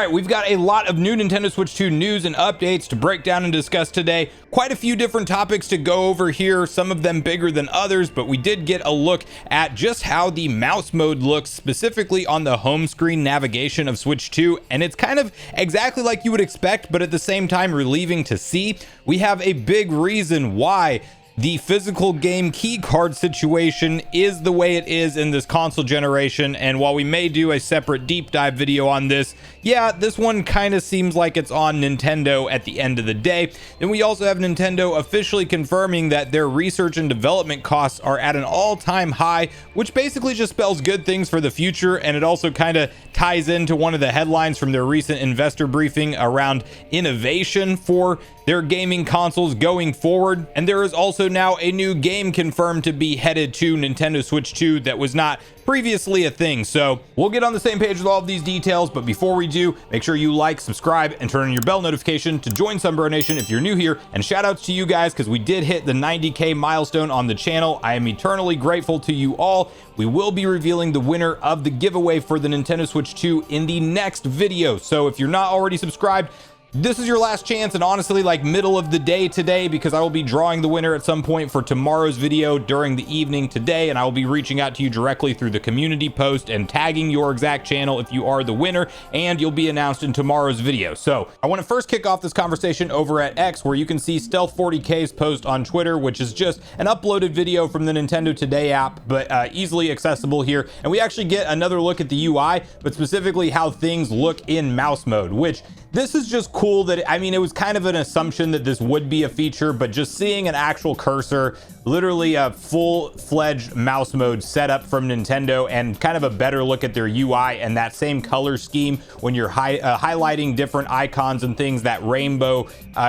right, we've got a lot of new Nintendo Switch 2 news and updates to break down and discuss today. Quite a few different topics to go over here, some of them bigger than others, but we did get a look at just how the mouse mode looks specifically on the home screen navigation of Switch 2, and it's kind of exactly like you would expect, but at the same time relieving to see. We have a big reason why the physical game key card situation is the way it is in this console generation, and while we may do a separate deep dive video on this, yeah, this one kind of seems like it's on Nintendo at the end of the day. Then we also have Nintendo officially confirming that their research and development costs are at an all-time high, which basically just spells good things for the future, and it also kind of ties into one of the headlines from their recent investor briefing around innovation for their gaming consoles going forward. And there is also now a new game confirmed to be headed to Nintendo Switch 2 that was not previously a thing. So we'll get on the same page with all of these details, but before we do, make sure you like, subscribe, and turn on your bell notification to join Sunbro Nation if you're new here. And shout outs to you guys, because we did hit the 90K milestone on the channel. I am eternally grateful to you all. We will be revealing the winner of the giveaway for the Nintendo Switch 2 in the next video. So if you're not already subscribed, this is your last chance, and honestly, like middle of the day today, because I will be drawing the winner at some point for tomorrow's video during the evening today, and I will be reaching out to you directly through the community post and tagging your exact channel if you are the winner, and you'll be announced in tomorrow's video. So I want to first kick off this conversation over at X, where you can see Stealth40K's post on Twitter, which is just an uploaded video from the Nintendo Today app, but easily accessible here. And we actually get another look at the UI, but specifically how things look in mouse mode, which this is just cool. That, I mean, it was kind of an assumption that this would be a feature, but just seeing an actual cursor, literally a full-fledged mouse mode setup from Nintendo, and kind of a better look at their UI and that same color scheme when you're highlighting different icons and things, that rainbow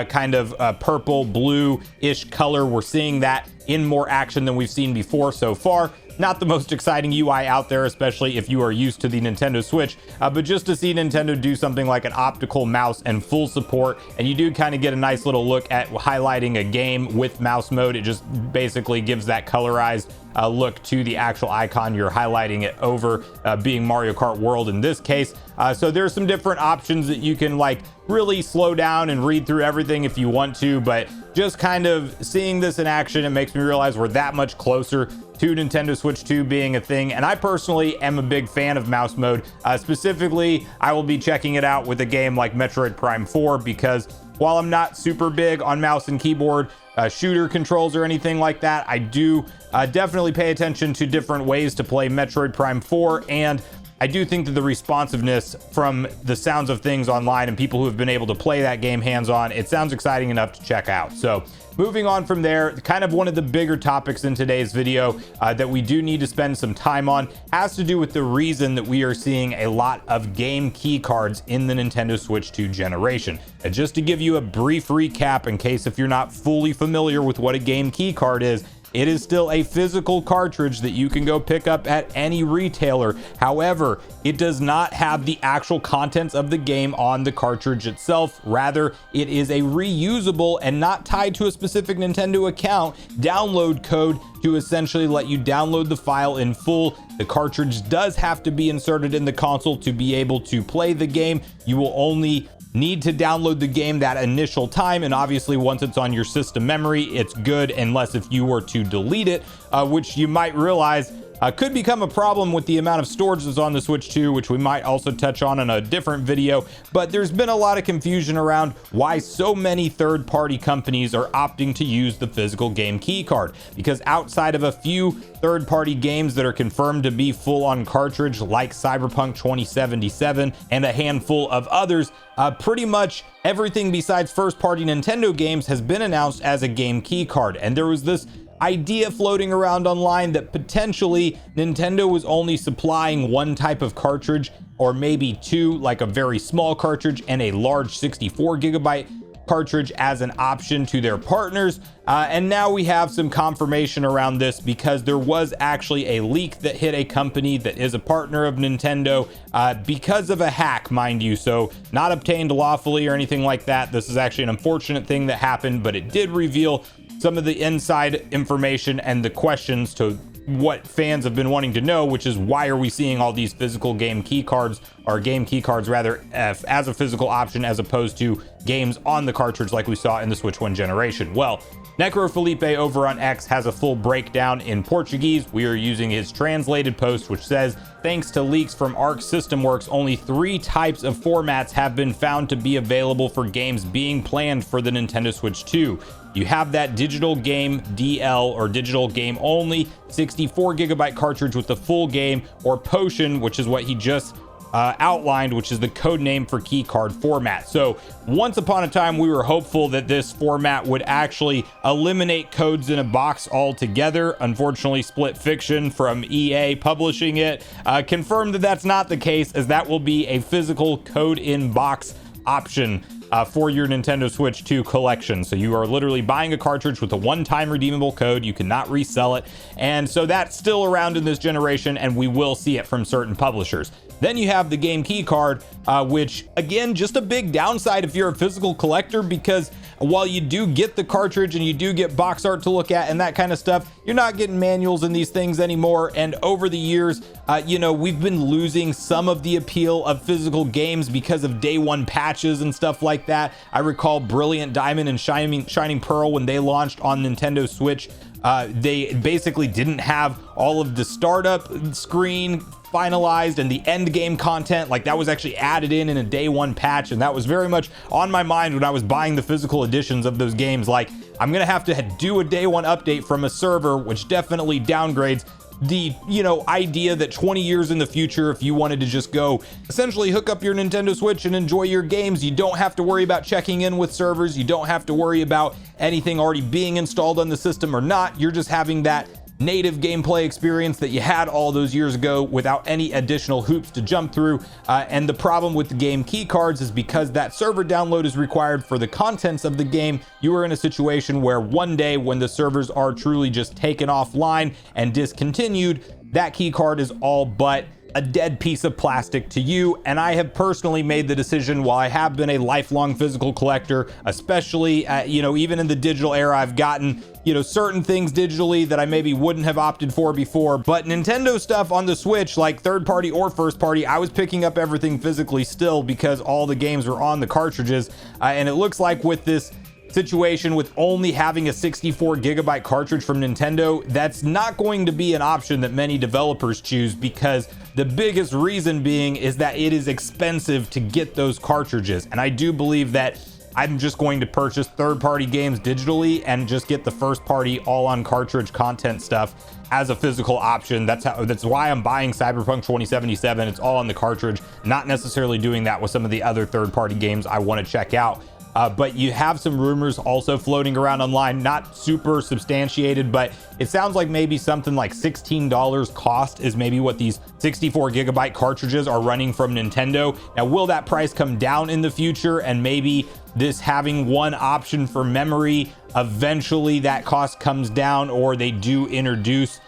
kind of purple blue-ish color. We're seeing that in more action than we've seen before so far. Not the most exciting UI out there, especially if you are used to the Nintendo Switch, but just to see Nintendo do something like an optical mouse and full support, and you do kind of get a nice little look at highlighting a game with mouse mode. It just basically gives that colorized look to the actual icon you're highlighting it over, being Mario Kart World in this case. So there's some different options that you can like really slow down and read through everything if you want to, but just kind of seeing this in action, it makes me realize we're that much closer to Nintendo Switch 2 being a thing. And I personally am a big fan of mouse mode. Specifically, I will be checking it out with a game like Metroid Prime 4, because while I'm not super big on mouse and keyboard shooter controls or anything like that, I do definitely pay attention to different ways to play Metroid Prime 4, and I do think that the responsiveness from the sounds of things online and people who have been able to play that game hands-on, it sounds exciting enough to check out. So moving on from there, kind of one of the bigger topics in today's video that we do need to spend some time on has to do with the reason that we are seeing a lot of game key cards in the Nintendo Switch 2 generation. And just to give you a brief recap, in case if you're not fully familiar with what a game key card is, it is still a physical cartridge that you can go pick up at any retailer. However, it does not have the actual contents of the game on the cartridge itself. Rather, it is a reusable and not tied to a specific Nintendo account download code to essentially let you download the file in full. The cartridge does have to be inserted in the console to be able to play the game. You will only need to download the game that initial time, and obviously once it's on your system memory, it's good, unless if you were to delete it, which you might realize could become a problem with the amount of storage that's on the Switch 2, which we might also touch on in a different video. But there's been a lot of confusion around why so many third-party companies are opting to use the physical game key card, because outside of a few third-party games that are confirmed to be full on cartridge, like Cyberpunk 2077 and a handful of others, pretty much everything besides first-party Nintendo games has been announced as a game key card. And there was this idea floating around online that potentially Nintendo was only supplying one type of cartridge, or maybe two, like a very small cartridge and a large 64 gigabyte cartridge as an option to their partners. And now we have some confirmation around this, because there was actually a leak that hit a company that is a partner of Nintendo because of a hack, mind you. So not obtained lawfully or anything like that. This is actually an unfortunate thing that happened, but it did reveal some of the inside information and the questions to what fans have been wanting to know, which is why are we seeing all these physical game key cards, or game key cards rather, as a physical option as opposed to games on the cartridge like we saw in the Switch 1 generation? Well, Necro Felipe over on X has a full breakdown in Portuguese. We are using his translated post, which says, thanks to leaks from Arc System Works, only 3 types of formats have been found to be available for games being planned for the Nintendo Switch 2. You have that digital game DL, or digital game only, 64 gigabyte cartridge with the full game, or Potion, which is what he just outlined, which is the code name for key card format. So once upon a time, we were hopeful that this format would actually eliminate codes in a box altogether. Unfortunately, Split Fiction from EA publishing it confirmed that that's not the case, as that will be a physical code in box option for your Nintendo Switch 2 collection. So you are literally buying a cartridge with a one-time redeemable code. You cannot resell it. And so that's still around in this generation, and we will see it from certain publishers. Then you have the game key card, which again, just a big downside if you're a physical collector, because while you do get the cartridge and you do get box art to look at and that kind of stuff, you're not getting manuals in these things anymore. And over the years, we've been losing some of the appeal of physical games because of day one patches and stuff like that. I recall Brilliant Diamond and Shining Pearl, when they launched on Nintendo Switch, they basically didn't have all of the startup screen finalized and the end game content. Like, that was actually added in a day one patch, and that was very much on my mind when I was buying the physical editions of those games. Like, I'm gonna have to do a day one update from a server, which definitely downgrades the idea that 20 years in the future, if you wanted to just go essentially hook up your Nintendo Switch and enjoy your games, you don't have to worry about checking in with servers. You don't have to worry about anything already being installed on the system or not. You're just having that native gameplay experience that you had all those years ago without any additional hoops to jump through. And the problem with the game key cards is, because that server download is required for the contents of the game, you are in a situation where one day, when the servers are truly just taken offline and discontinued, that key card is all but a dead piece of plastic to you. And I have personally made the decision, while I have been a lifelong physical collector, especially even in the digital era, I've gotten certain things digitally that I maybe wouldn't have opted for before. But Nintendo stuff on the Switch, like third party or first party, I was picking up everything physically still, because all the games were on the cartridges. And it looks like with this situation, with only having a 64 gigabyte cartridge from Nintendo, that's not going to be an option that many developers choose, because the biggest reason being is that it is expensive to get those cartridges. And I do believe that I'm just going to purchase third-party games digitally and just get the first-party all-on-cartridge content stuff as a physical option. That's why I'm buying Cyberpunk 2077. It's all on the cartridge, not necessarily doing that with some of the other third-party games I want to check out. But you have some rumors also floating around online, not super substantiated, but it sounds like maybe something like $16 cost is maybe what these 64 gigabyte cartridges are running from Nintendo. Now, will that price come down in the future, and maybe this having one option for memory, eventually that cost comes down, or they do introduce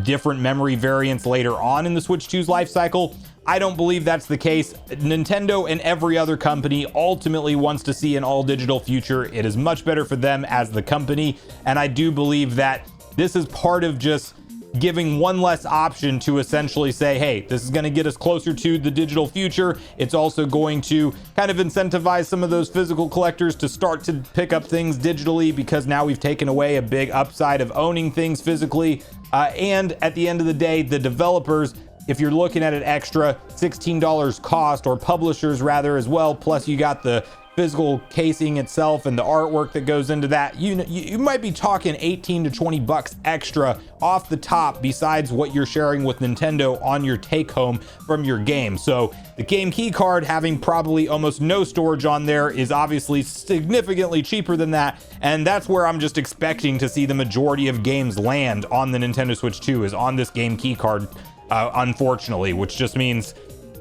different memory variants later on in the Switch 2's life cycle? I don't believe that's the case. Nintendo and every other company ultimately wants to see an all digital future. It is much better for them as the company. And I do believe that this is part of just giving one less option to essentially say, hey, this is going to get us closer to the digital future. It's also going to kind of incentivize some of those physical collectors to start to pick up things digitally, because now we've taken away a big upside of owning things physically. And at the end of the day, the developers, if you're looking at an extra $16 cost, or publishers rather as well, plus you got the physical casing itself and the artwork that goes into that, you might be talking 18 to 20 bucks extra off the top, besides what you're sharing with Nintendo on your take home from your game. So the game key card, having probably almost no storage on there, is obviously significantly cheaper than that. And that's where I'm just expecting to see the majority of games land on the Nintendo Switch 2, is on this game key card, unfortunately, which just means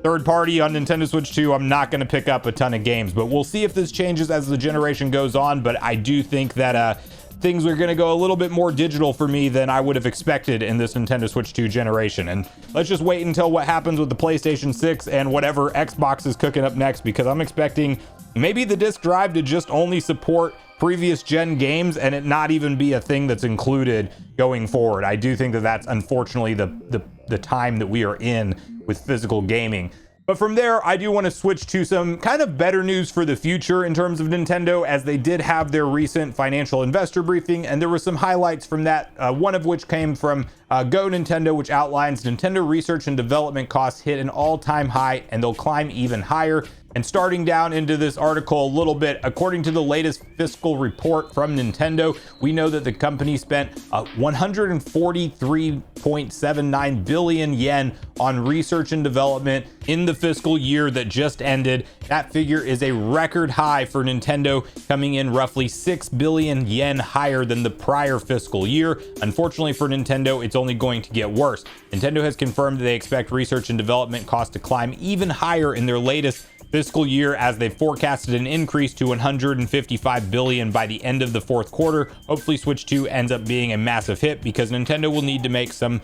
third party on Nintendo Switch 2, I'm not going to pick up a ton of games. But we'll see if this changes as the generation goes on. But I do think that things are going to go a little bit more digital for me than I would have expected in this Nintendo Switch 2 generation. And let's just wait until what happens with the PlayStation 6 and whatever Xbox is cooking up next, because I'm expecting maybe the disk drive to just only support previous gen games and it not even be a thing that's included going forward. I do think that that's unfortunately the time that we are in with physical gaming. But from there, I do want to switch to some kind of better news for the future in terms of Nintendo, as they did have their recent financial investor briefing, and there were some highlights from that, one of which came from Go Nintendo, which outlines Nintendo research and development costs hit an all-time high, and they'll climb even higher. And starting down into this article a little bit, according to the latest fiscal report from Nintendo, we know that the company spent 143.79 billion yen on research and development in the fiscal year that just ended. That figure is a record high for Nintendo, coming in roughly 6 billion yen higher than the prior fiscal year. Unfortunately for Nintendo, it's only going to get worse. Nintendo has confirmed that they expect research and development costs to climb even higher in their latest fiscal year, as they forecasted an increase to 155 billion by the end of the fourth quarter. Hopefully Switch 2 ends up being a massive hit, because Nintendo will need to make some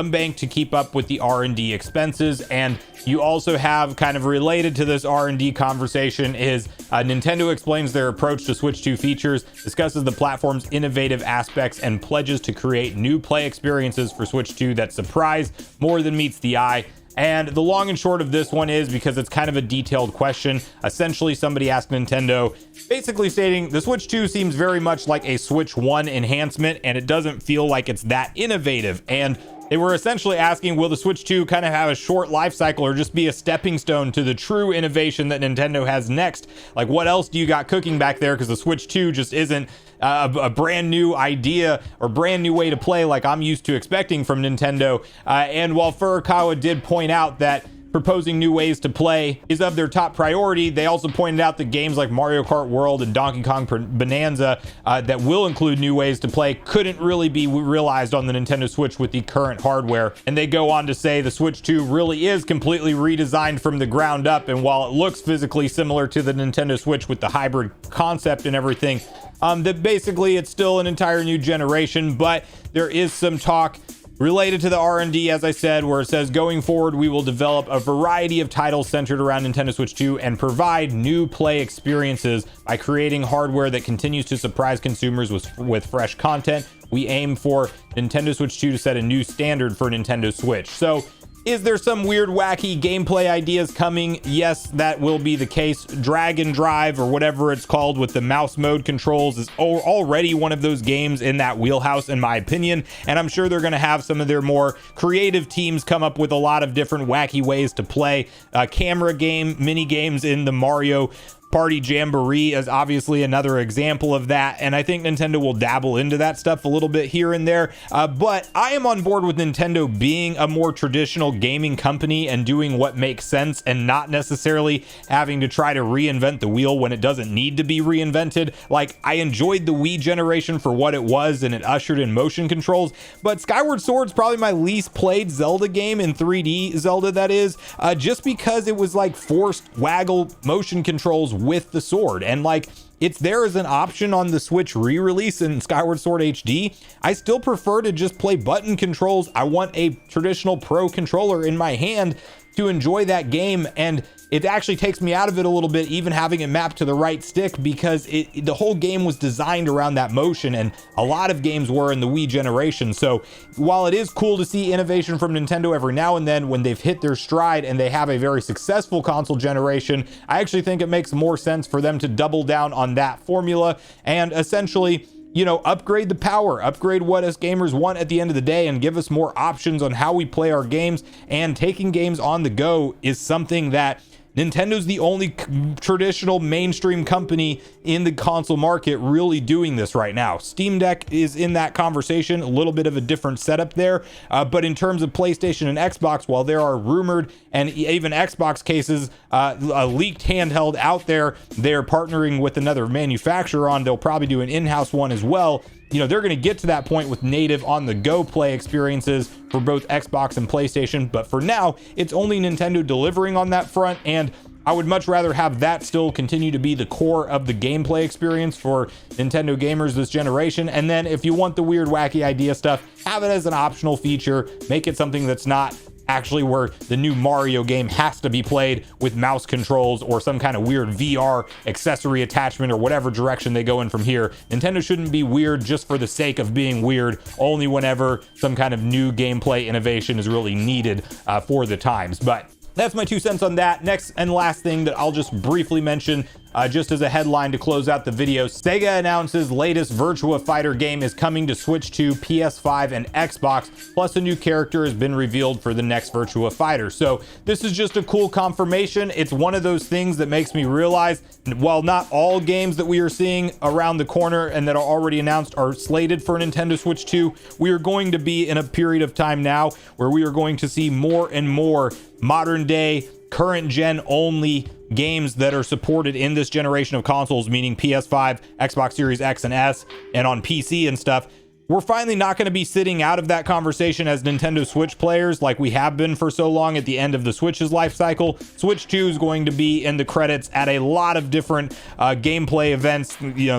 bank to keep up with the R&D expenses. And you also have, kind of related to this R&D conversation, is Nintendo explains their approach to Switch 2 features, discusses the platform's innovative aspects, and pledges to create new play experiences for Switch 2 that surprise more than meets the eye. And the long and short of this one is, because it's kind of a detailed question, essentially somebody asked Nintendo, basically stating the Switch 2 seems very much like a Switch 1 enhancement, and it doesn't feel like it's that innovative. And they were essentially asking, will the Switch 2 kind of have a short life cycle, or just be a stepping stone to the true innovation that Nintendo has next? Like, what else do you got cooking back there? Because the Switch 2 just isn't a brand new idea or brand new way to play like I'm used to expecting from Nintendo. And while Furukawa did point out that proposing new ways to play is of their top priority, they also pointed out that games like Mario Kart World and Donkey Kong Bonanza that will include new ways to play couldn't really be realized on the Nintendo Switch with the current hardware. And they go on to say the Switch 2 really is completely redesigned from the ground up, and while it looks physically similar to the Nintendo Switch with the hybrid concept and everything, that basically it's still an entire new generation. But there is some talk related to the R&D, as I said, where it says going forward, we will develop a variety of titles centered around Nintendo Switch 2 and provide new play experiences by creating hardware that continues to surprise consumers with fresh content. We aim for Nintendo Switch 2 to set a new standard for Nintendo Switch. So, is there some weird, wacky gameplay ideas coming? Yes, that will be the case. Dragon Drive, or whatever it's called, with the mouse mode controls, is already one of those games in that wheelhouse, in my opinion. And I'm sure they're going to have some of their more creative teams come up with a lot of different wacky ways to play. Camera game, mini games in the Mario Party Jamboree is obviously another example of that, and I think Nintendo will dabble into that stuff a little bit here and there, but I am on board with Nintendo being a more traditional gaming company and doing what makes sense, and not necessarily having to try to reinvent the wheel when it doesn't need to be reinvented. Like, I enjoyed the Wii generation for what it was, and it ushered in motion controls, but Skyward Sword's probably my least played Zelda game, in 3D Zelda that is, just because it was like forced waggle motion controls with the sword, and like, it's there as an option on the Switch re-release in Skyward Sword HD. I still prefer to just play button controls. I want a traditional Pro controller in my hand to enjoy that game, and it actually takes me out of it a little bit, even having it mapped to the right stick, because the whole game was designed around that motion, and a lot of games were in the Wii generation. So while it is cool to see innovation from Nintendo every now and then when they've hit their stride and they have a very successful console generation, I actually think it makes more sense for them to double down on that formula and essentially, you know, upgrade the power, upgrade what us gamers want at the end of the day, and give us more options on how we play our games. And taking games on the go is something that Nintendo's the only traditional mainstream company in the console market really doing this right now. Steam Deck is in that conversation, a little bit of a different setup there. But in terms of PlayStation and Xbox, while there are rumored and even Xbox cases, a leaked handheld out there, they're partnering with another manufacturer on. They'll probably do an in-house one as well. You know, they're going to get to that point with native on-the-go play experiences for both Xbox and PlayStation. But for now, it's only Nintendo delivering on that front. And I would much rather have that still continue to be the core of the gameplay experience for Nintendo gamers this generation. And then if you want the weird, wacky idea stuff, have it as an optional feature. Make it something that's not actually where the new Mario game has to be played with mouse controls or some kind of weird VR accessory attachment or whatever direction they go in from here. Nintendo shouldn't be weird just for the sake of being weird, only whenever some kind of new gameplay innovation is really needed for the times. But that's my 2 cents on that. Next and last thing that I'll just briefly mention, just as a headline to close out the video, Sega announces latest Virtua Fighter game is coming to Switch 2, PS5, and Xbox, plus a new character has been revealed for the next Virtua Fighter. So this is just a cool confirmation. It's one of those things that makes me realize, while not all games that we are seeing around the corner and that are already announced are slated for Nintendo Switch 2, we are going to be in a period of time now where we are going to see more and more modern day, current gen only games that are supported in this generation of consoles, meaning PS5, Xbox Series X and S, and on PC and stuff. We're finally not going to be sitting out of that conversation as Nintendo Switch players like we have been for so long at the end of the Switch's life cycle. Switch 2 is going to be in the credits at a lot of different gameplay events.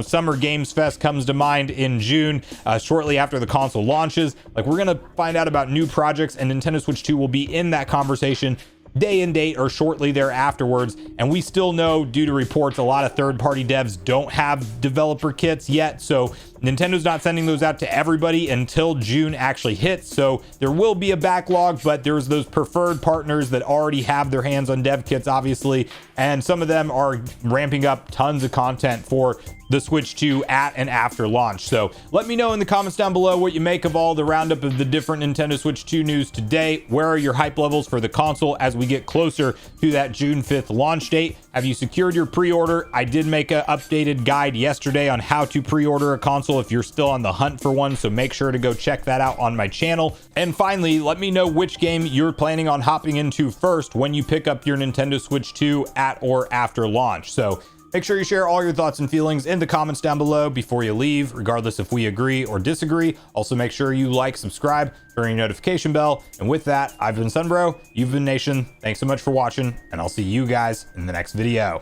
Summer Games Fest comes to mind in June, shortly after the console launches. Like, we're going to find out about new projects, and Nintendo Switch 2 will be in that conversation day and date or shortly there afterwards. And we still know, due to reports, a lot of third-party devs don't have developer kits yet, so Nintendo's not sending those out to everybody until June actually hits. So there will be a backlog, but there's those preferred partners that already have their hands on dev kits, obviously, and some of them are ramping up tons of content for the Switch 2 at and after launch. So let me know in the comments down below what you make of all the roundup of the different Nintendo Switch 2 news today. Where are your hype levels for the console as we get closer to that June 5th launch date? Have you secured your pre-order? I did make an updated guide yesterday on how to pre-order a console if you're still on the hunt for one, so make sure to go check that out on my channel. And finally, let me know which game you're planning on hopping into first when you pick up your Nintendo Switch 2 at or after launch. So make sure you share all your thoughts and feelings in the comments down below before you leave, regardless if we agree or disagree. Also, make sure you like, subscribe, turn your notification bell. And with that, I've been Sunbro, you've been Nation. Thanks so much for watching, and I'll see you guys in the next video.